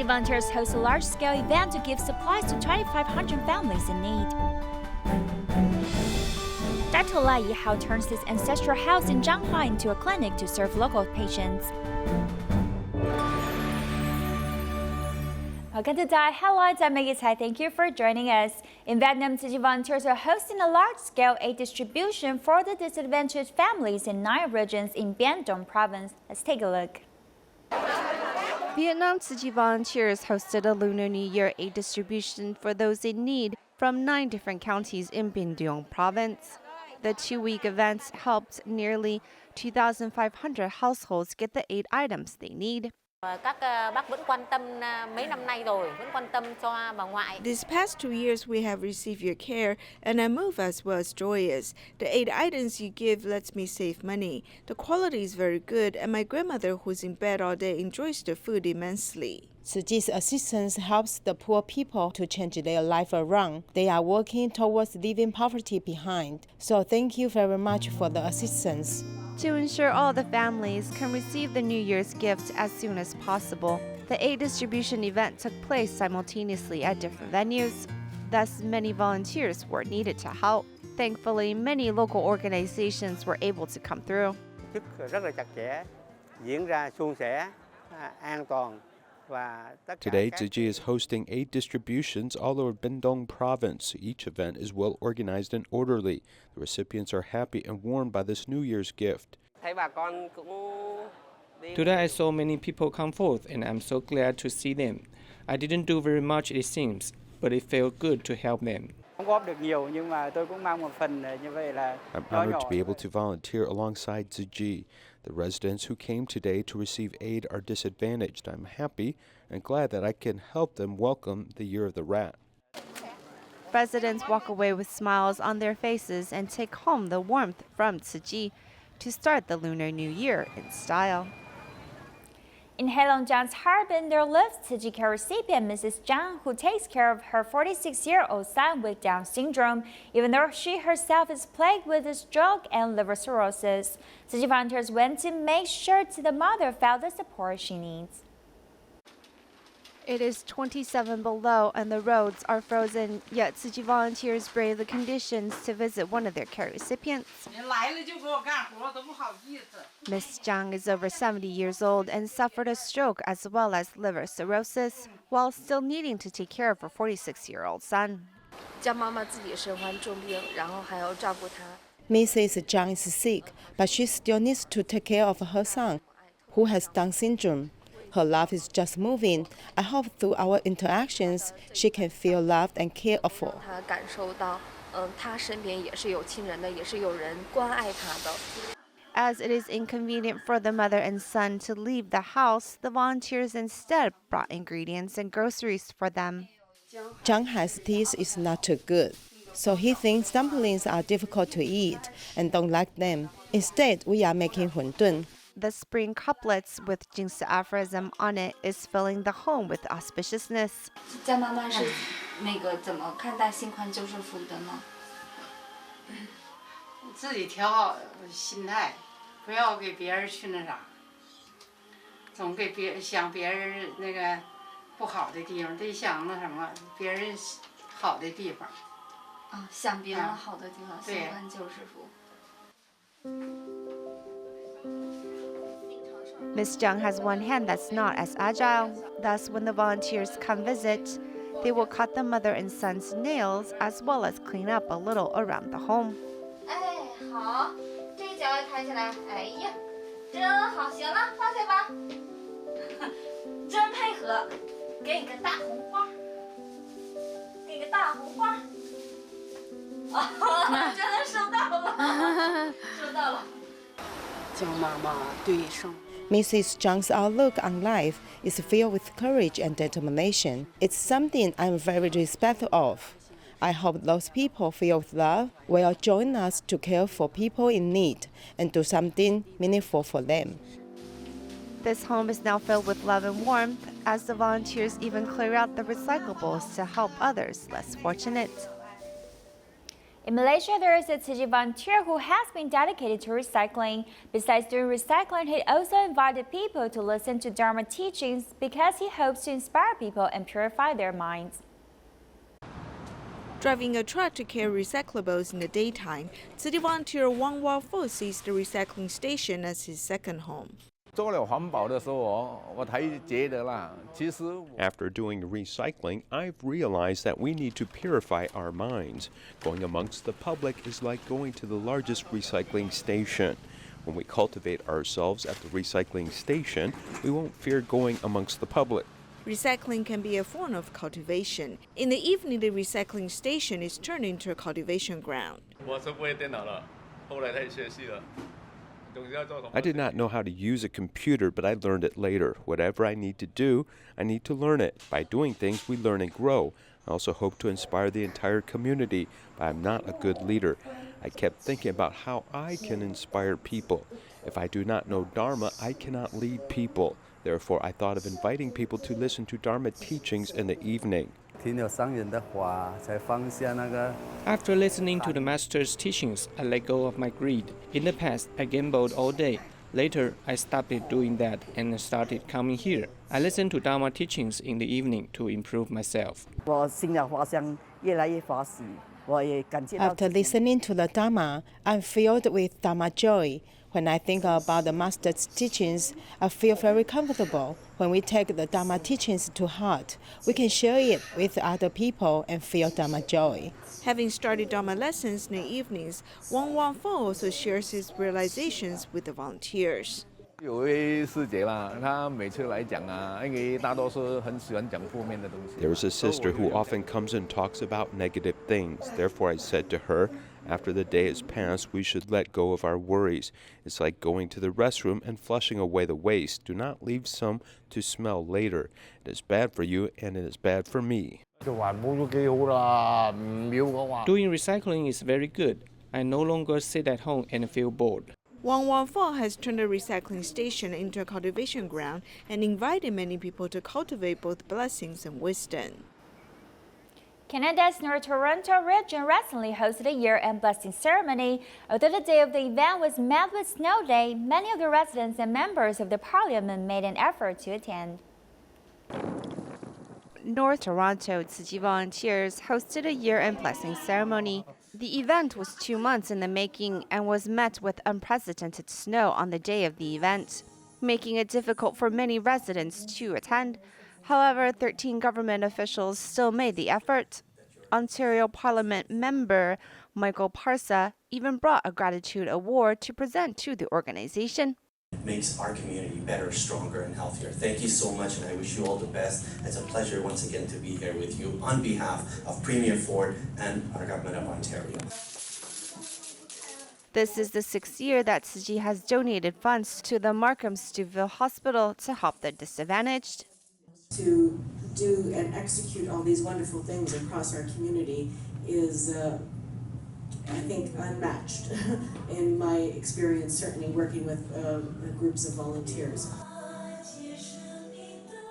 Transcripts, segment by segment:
Tzu Chi volunteers host a large-scale event to give supplies to 2,500 families in need. Dr. Lai Yihao turns his ancestral house in Zhanghua into a clinic to serve local patients. Welcome to DaAi Headlines. I'm Maggie Tsai. Thank you for joining us. In Vietnam, Tzu Chi volunteers are hosting a large-scale aid distribution for the disadvantaged families in 9 regions in Binh Duong Province. Let's take a look. Vietnam Tzu Chi volunteers hosted a Lunar New Year aid distribution for those in need from 9 different counties in Binh Duong Province. The 2-week event helped nearly 2,500 households get the aid items they need. These past 2 years, we have received your care, and I move as well as joyous. The aid items you give lets me save money. The quality is very good, and my grandmother, who's in bed all day, enjoys the food immensely. Tzu Chi's assistance helps the poor people to change their life around. They are working towards leaving poverty behind. So thank you very much for the assistance. To ensure all the families can receive the New Year's gifts as soon as possible, the aid distribution event took place simultaneously at different venues. Thus, many volunteers were needed to help. Thankfully, many local organizations were able to come through. Today, Tzu Chi is hosting aid distributions all over Binh Duong Province. Each event is well organized and orderly. The recipients are happy and warmed by this New Year's gift. Today I saw many people come forth and I'm so glad to see them. I didn't do very much, it seems, but it felt good to help them. I'm honored to be able to volunteer alongside Tzu Chi. The residents who came today to receive aid are disadvantaged. I'm happy and glad that I can help them welcome the Year of the Rat. Residents walk away with smiles on their faces and take home the warmth from Tzu Chi to start the Lunar New Year in style. In Heilongjiang'sHarbin, there lives Tzu Chi care recipient Mrs. Jiang, who takes care of her 46-year-old son with Down syndrome, even though she herself is plagued with a stroke and liver cirrhosis. Tzu Chi volunteers went to make sure the mother felt the support she needs. It is 27 below and the roads are frozen, yet Tzu Chi volunteers brave the conditions to visit one of their care recipients. Miss Jiang is over 70 years old and suffered a stroke as well as liver cirrhosis, while still needing to take care of her 46-year-old son. Mrs. Jiang is sick, but she still needs to take care of her son, who has Down syndrome. Her love is just moving. I hope through our interactions, she can feel loved and cared for. As it is inconvenient for the mother and son to leave the house, the volunteers instead brought ingredients and groceries for them. Jiang has teeth is not too good, so he thinks dumplings are difficult to eat and don't like them. Instead, we are making huntun. The spring couplets with Jing's aphorism on it is filling the home with auspiciousness. Miss Jiang has one hand that's not as agile. Thus, when the volunteers come visit, they will cut the mother and son's nails as well as clean up a little around the home. Mrs. Jiang's outlook on life is filled with courage and determination. It's something I'm very respectful of. I hope those people filled with love will join us to care for people in need and do something meaningful for them. This home is now filled with love and warmth as the volunteers even clear out the recyclables to help others less fortunate. In Malaysia, there is a Tzu Chi volunteer who has been dedicated to recycling. Besides doing recycling, he also invited people to listen to Dharma teachings because he hopes to inspire people and purify their minds. Driving a truck to carry recyclables in the daytime, Tzu Chi volunteer Wang Wafo sees the recycling station as his second home. After doing recycling, I've realized that we need to purify our minds. Going amongst the public is like going to the largest recycling station. When we cultivate ourselves at the recycling station, we won't fear going amongst the public. Recycling can be a form of cultivation. In the evening, the recycling station is turned into a cultivation ground. I did not know how to use a computer, but I learned it later. Whatever I need to do, I need to learn it. By doing things, we learn and grow. I also hope to inspire the entire community, but I'm not a good leader. I kept thinking about how I can inspire people. If I do not know Dharma, I cannot lead people. Therefore, I thought of inviting people to listen to Dharma teachings in the evening. After listening to the master's teachings, I let go of my greed. In the past, I gambled all day. Later, I stopped doing that and started coming here. I listen to Dharma teachings in the evening to improve myself. After listening to the Dharma, I'm filled with Dharma joy. When I think about the Master's teachings, I feel very comfortable. When we take the Dharma teachings to heart, we can share it with other people and feel Dharma joy. Having started Dharma lessons in the evenings, Wang Wangfo also shares his realizations with the volunteers. There is a sister who often comes and talks about negative things. Therefore, I said to her, after the day has passed, we should let go of our worries. It's like going to the restroom and flushing away the waste. Do not leave some to smell later. It is bad for you and it is bad for me. Doing recycling is very good. I no longer sit at home and feel bored. Wang Wangfo has turned the recycling station into a cultivation ground and invited many people to cultivate both blessings and wisdom. Canada's North Toronto region recently hosted a year-end blessing ceremony. Although the day of the event was met with snow day, many of the residents and members of the parliament made an effort to attend. North Toronto Tzu Chi volunteers hosted a year-end blessing ceremony. The event was 2 months in the making and was met with unprecedented snow on the day of the event, making it difficult for many residents to attend. However, 13 government officials still made the effort. Ontario Parliament member Michael Parsa even brought a gratitude award to present to the organization. It makes our community better, stronger, and healthier. Thank you so much, and I wish you all the best. It's a pleasure once again to be here with you on behalf of Premier Ford and our government of Ontario. This is the 6th year that Tzu Chi has donated funds to the Markham Stouffville Hospital to help the disadvantaged. To do and execute all these wonderful things across our community is, I think, unmatched in my experience, certainly working with groups of volunteers.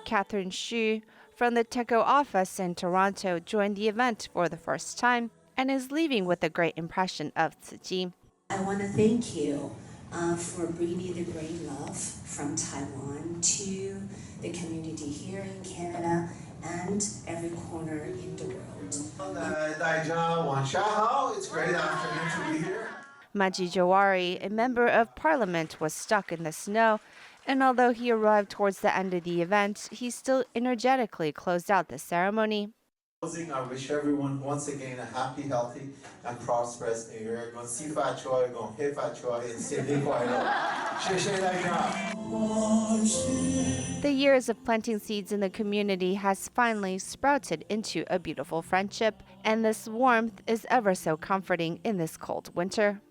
Catherine Xu from the TECO office in Toronto joined the event for the first time and is leaving with a great impression of Tzu Chi. I want to thank you for bringing the great love from Taiwan to the community here in Canada and every corner in the world. It's a great afternoon to be here. Maggie Tsai, a member of parliament, was stuck in the snow, and although he arrived towards the end of the event, he still energetically closed out the ceremony. I wish everyone once again a happy, healthy, and prosperous New Year. The years of planting seeds in the community has finally sprouted into a beautiful friendship, and this warmth is ever so comforting in this cold winter.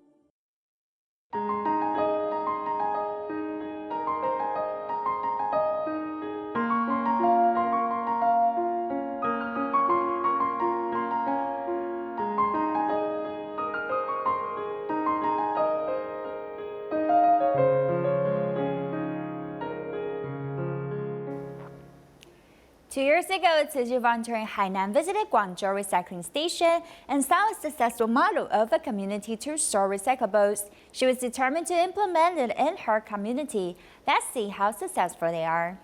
2 years ago, Tzu Chi volunteer in Hainan visited Guangzhou recycling station and saw a successful model of a community to store recyclables. She was determined to implement it in her community. Let's see how successful they are.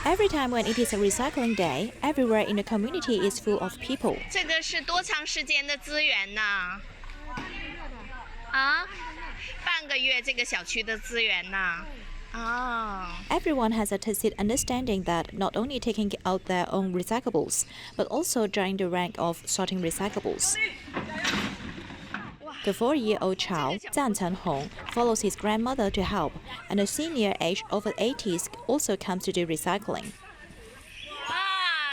Every time when it is a recycling day, everywhere in the community is full of people. 这个是多长时间的资源呢？啊，半个月这个小区的资源呢？ Everyone has a tacit understanding that not only taking out their own recyclables, but also joining the rank of sorting recyclables. The 4-year-old child, Zhan Hong, follows his grandmother to help, and a senior aged over 80s also comes to do recycling.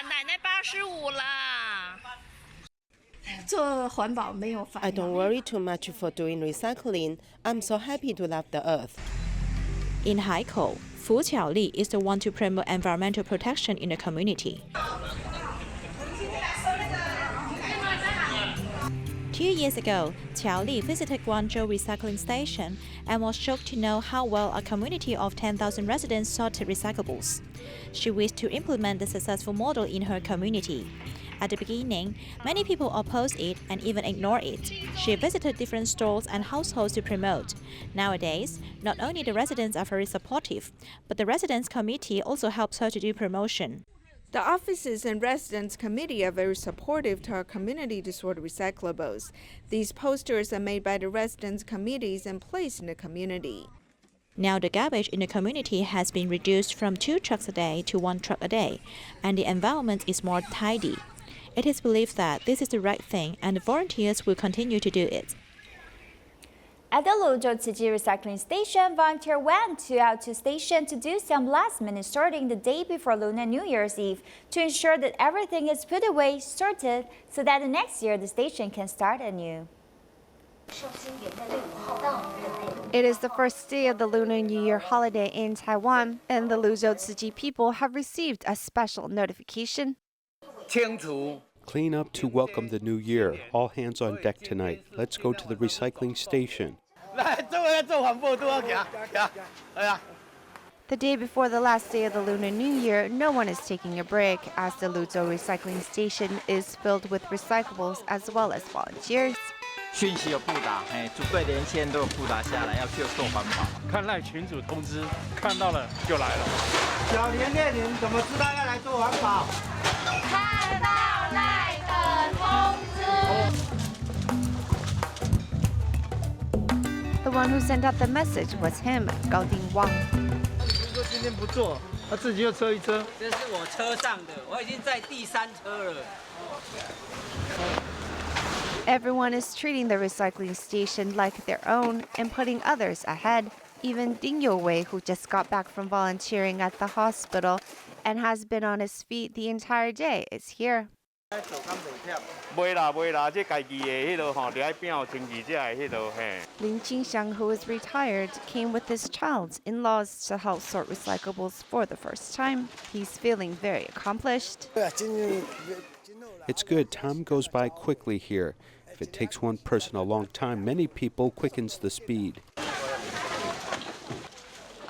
奶奶85了。 I don't worry too much for doing recycling. I'm so happy to love the earth. In Haikou, Fu Qiaoli is the one to promote environmental protection in the community. 2 years ago, Qiaoli visited Guangzhou recycling station and was shocked to know how well a community of 10,000 residents sorted recyclables. She wished to implement the successful model in her community. At the beginning, many people opposed it and even ignored it. She visited different stores and households to promote. Nowadays, not only the residents are very supportive, but the residents committee also helps her to do promotion. The offices and residents committee are very supportive to our community to sort recyclables. These posters are made by the residents committees and placed in the community. Now the garbage in the community has been reduced from 2 trucks a day to 1 truck a day, and the environment is more tidy. It is believed that this is the right thing, and the volunteers will continue to do it. At the Luzhou Tzu Chi recycling station, volunteers went out to station to do some last-minute sorting the day before Lunar New Year's Eve to ensure that everything is put away, sorted, so that the next year the station can start anew. It is the first day of the Lunar New Year holiday in Taiwan, and the Luzhou Tzu Chi people have received a special notification. Clean up to welcome the new year. All hands on deck tonight. Let's go to the recycling station. The day before the last day of the Lunar New Year, no one is taking a break, as the Luzhou recycling station is filled with recyclables as well as volunteers. 讯息有布达，组队连线都有布达下来，要去做环保。看赖群主通知，看到了就来了。小年夜你们怎么知道要来做环保？看到赖的通知。The one who sent out the message was him, Gao Dingwang. 说今天不做，他自己又车一车。这是我车上的，我已经在第3车了。Everyone is treating the recycling station like their own and putting others ahead. Even Ding Youwei, who just got back from volunteering at the hospital and has been on his feet the entire day, is here. Lin Qingxiang, who is retired, came with his child-in-laws to help sort recyclables for the first time. He's feeling very accomplished. It's good. Time goes by quickly here. If it takes one person a long time, many people quickens the speed.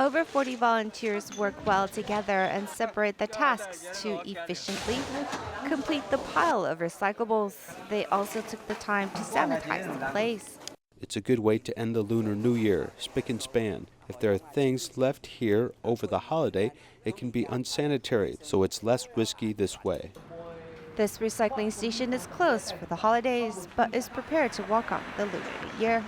Over 40 volunteers work well together and separate the tasks to efficiently complete the pile of recyclables. They also took the time to sanitize the place. It's a good way to end the Lunar New Year, spick and span. If there are things left here over the holiday, it can be unsanitary, so it's less risky this way. This recycling station is closed for the holidays, but is prepared to welcome the Lunar New Year.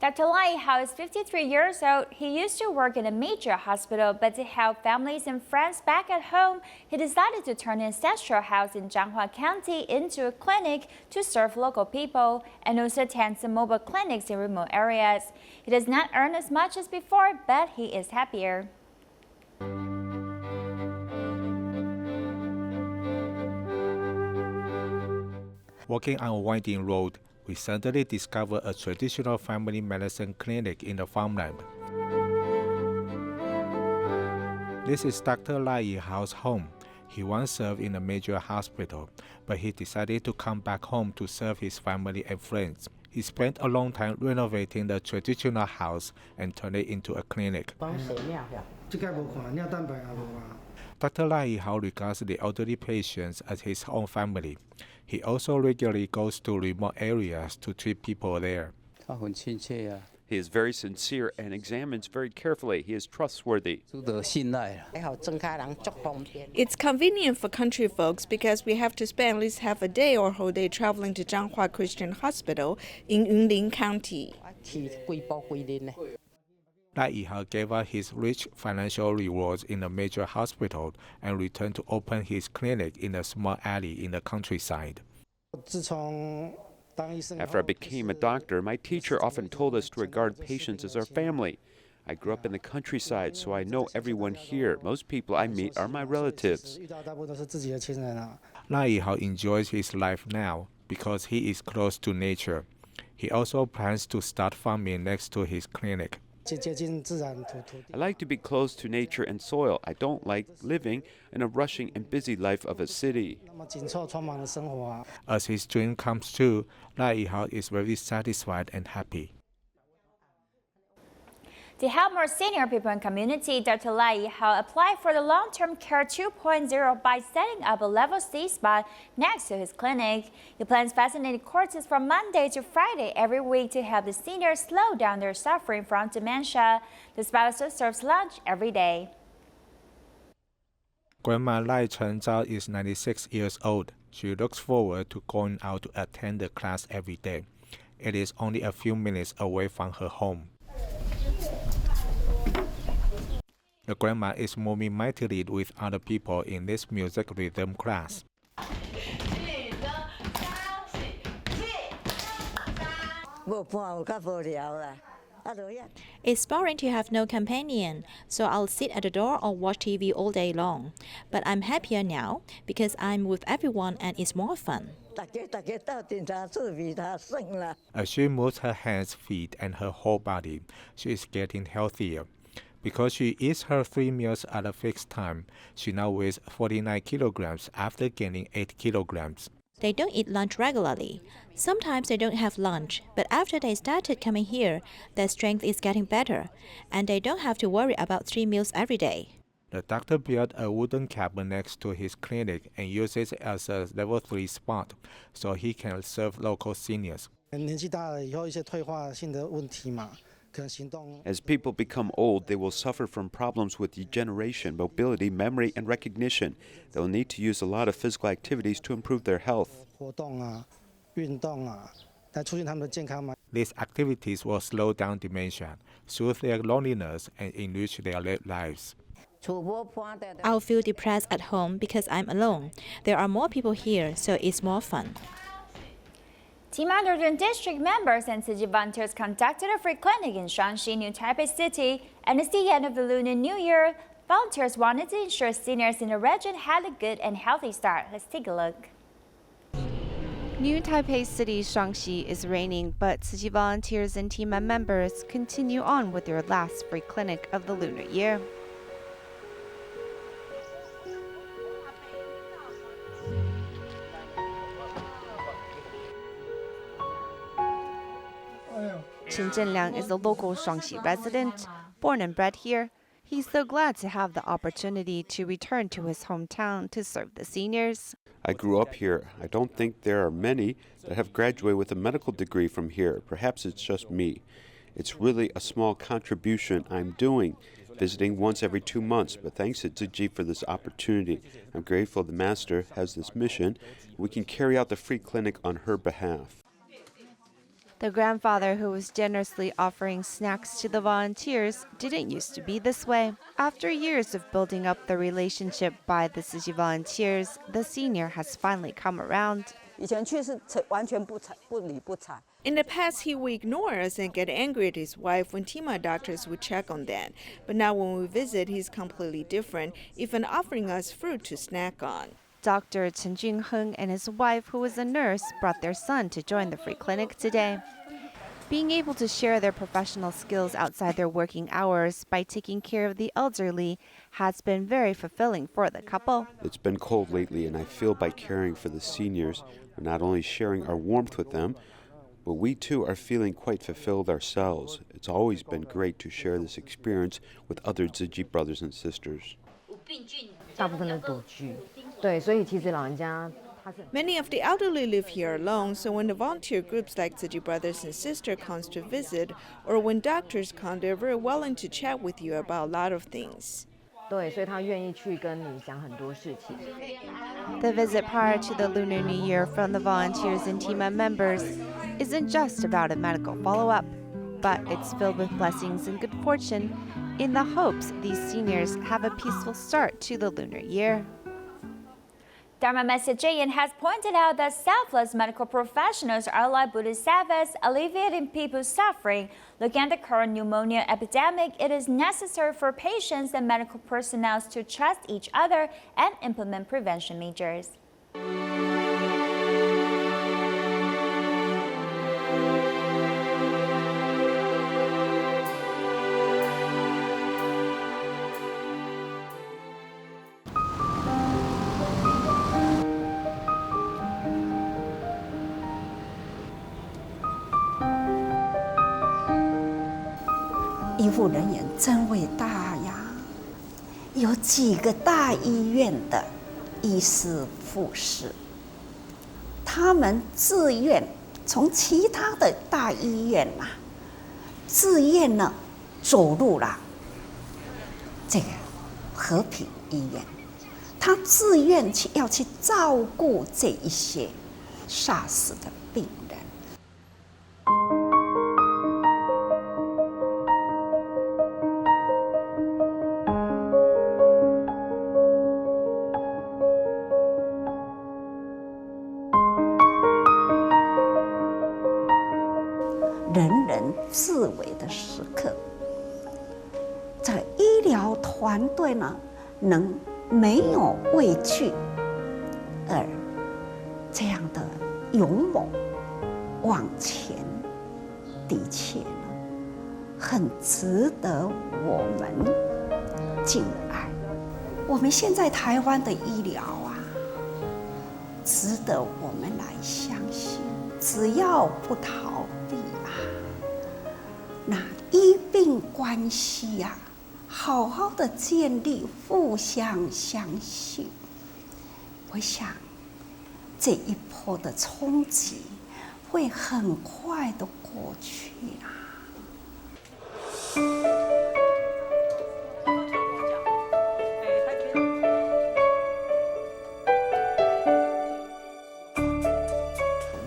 Dr. Lai Yihao is 53 years old. He used to work in a major hospital, but to help families and friends back at home, he decided to turn his ancestral house in Zhanghua County into a clinic to serve local people and also attend some mobile clinics in remote areas. He does not earn as much as before, but he is happier. Walking on a winding road, we suddenly discovered a traditional family medicine clinic in the farmland. This is Dr. Lai Yihao's home. He once served in a major hospital, but he decided to come back home to serve his family and friends. He spent a long time renovating the traditional house and turned it into a clinic. Dr. Lai Yihao regards the elderly patients as his own family. He also regularly goes to remote areas to treat people there. He is very sincere and examines very carefully. He is trustworthy. It's convenient for country folks because we have to spend at least half a day or whole day traveling to Zhanghua Christian Hospital in Yunlin County. Lai Yihao gave up his rich financial rewards in a major hospital and returned to open his clinic in a small alley in the countryside. After I became a doctor, my teacher often told us to regard patients as our family. I grew up in the countryside, so I know everyone here. Most people I meet are my relatives. Lai Yihao enjoys his life now because he is close to nature. He also plans to start farming next to his clinic. I like to be close to nature and soil. I don't like living in a rushing and busy life of a city. As his dream comes true, Lai Yihao is very satisfied and happy. To help more senior people in community, Dr. Lai Yihao applied for the Long-Term Care 2.0 by setting up a Level C spot next to his clinic. He plans fascinating courses from Monday to Friday every week to help the seniors slow down their suffering from dementia. The spot also serves lunch every day. Grandma Lai Chenzhao is 96 years old. She looks forward to going out to attend the class every day. It is only a few minutes away from her home. The grandma is moving mightily with other people in this music rhythm class. It's boring to have no companion, so I'll sit at the door or watch TV all day long. But I'm happier now because I'm with everyone and it's more fun. As she moves her hands, feet, and her whole body, she is getting healthier. Because she eats her 3 meals at a fixed time, she now weighs 49 kilograms after gaining 8 kilograms. They don't eat lunch regularly. Sometimes they don't have lunch, but after they started coming here, their strength is getting better, and they don't have to worry about 3 meals every day. The doctor built a wooden cabin next to his clinic and uses it as a Level 3 spot, so he can serve local seniors. As people become old, they will suffer from problems with degeneration, mobility, memory, and recognition. They will need to use a lot of physical activities to improve their health. These activities will slow down dementia, soothe their loneliness, and enrich their lives. I'll feel depressed at home because I'm alone. There are more people here, so it's more fun. Team Northern District members and Tzu Chi volunteers conducted a free clinic in Shaanxi, New Taipei City, and it's the end of the Lunar New Year. Volunteers wanted to ensure seniors in the region had a good and healthy start. Let's take a look. New Taipei City, Shaanxi is raining, but Tzu Chi volunteers and team members continue on with their last free clinic of the lunar year. Qin Zhenliang is a local Shaanxi resident, born and bred here. He's so glad to have the opportunity to return to his hometown to serve the seniors. I grew up here. I don't think there are many that have graduated with a medical degree from here. Perhaps it's just me. It's really a small contribution I'm doing, visiting once every 2 months, but thanks to Tzu Chi for this opportunity. I'm grateful the Master has this mission. We can carry out the free clinic on her behalf. The grandfather who was generously offering snacks to the volunteers didn't used to be this way. After years of building up the relationship by the Tzu Chi volunteers, the senior has finally come around. In the past, he would ignore us and get angry at his wife when Tima doctors would check on them. But now when we visit, he's completely different, even offering us fruit to snack on. Dr. Chen Junheng and his wife, who is a nurse, brought their son to join the free clinic today. Being able to share their professional skills outside their working hours by taking care of the elderly has been very fulfilling for the couple. It's been cold lately, and I feel by caring for the seniors, we're not only sharing our warmth with them, but we too are feeling quite fulfilled ourselves. It's always been great to share this experience with other Tzu Chi brothers and sisters. Many of the elderly live here alone, so when the volunteer groups like Tzu Chi Brothers and Sisters comes to visit, or when doctors come, they're very willing to chat with you about a lot of things. The visit prior to the Lunar New Year from the volunteers and team members isn't just about a medical follow-up, but it's filled with blessings and good fortune in the hopes these seniors have a peaceful start to the Lunar Year. Dharma Master Jiang has pointed out that selfless medical professionals are like bodhisattvas, alleviating people's suffering. Looking at the current pneumonia epidemic, it is necessary for patients and medical personnel to trust each other and implement prevention measures. 医护人员真伟大呀！有几个大医院的医师护士，他们自愿从其他的大医院自愿呢走入了这个和平医院，他自愿要去照顾这一些SARS的病人。 人人自危的时刻，这个医疗团队呢，能没有畏惧，而这样的勇猛往前，的确呢，很值得我们敬爱。我们现在台湾的医疗值得我们来相信，只要不逃避。 那医病关系好好的建立，互相相信，我想这一波的冲击会很快的过去啦。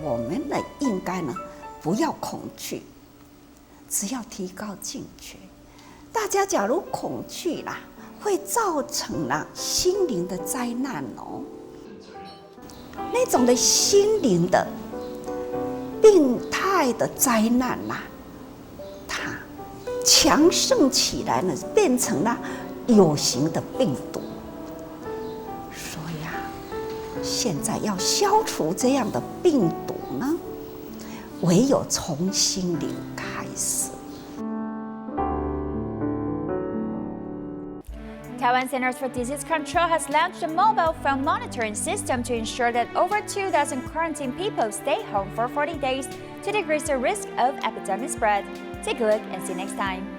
我们呢，应该呢，不要恐惧。 只要提高警觉，大家假如恐惧会造成心灵的灾难哦。那种的心灵的病态的灾难它强盛起来呢，变成了有形的病毒。所以现在要消除这样的病毒呢，唯有从心灵开始。 Taiwan Centers for Disease Control has launched a mobile phone monitoring system to ensure that over 2,000 quarantine people stay home for 40 days to decrease the risk of epidemic spread. Take a look and see you next time.